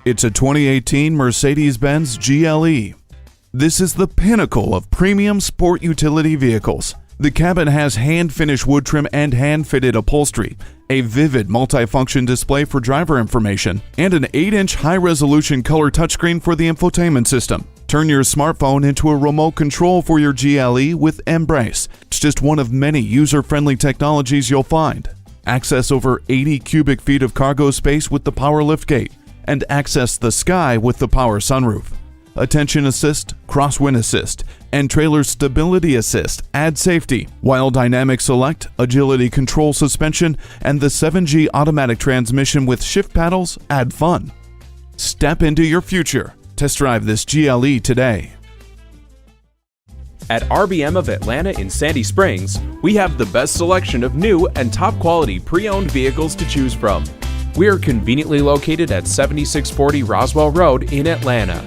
It's a 2018 Mercedes-Benz GLE. This is the pinnacle of premium sport utility vehicles. The cabin has hand-finished wood trim and hand-fitted upholstery, a vivid multifunction display for driver information, and an 8-inch high-resolution color touchscreen for the infotainment system. Turn your smartphone into a remote control for your GLE with Embrace. It's just one of many user-friendly technologies you'll find. Access over 80 cubic feet of cargo space with the power liftgate, and access the sky with the power sunroof. Attention assist, crosswind assist, and trailer stability assist add safety, while dynamic select, agility control suspension, and the 7G automatic transmission with shift paddles add fun. Step into your future. Test drive this GLE today. At RBM of Atlanta in Sandy Springs, we have the best selection of new and top quality pre-owned vehicles to choose from. We are conveniently located at 7640 Roswell Road in Atlanta.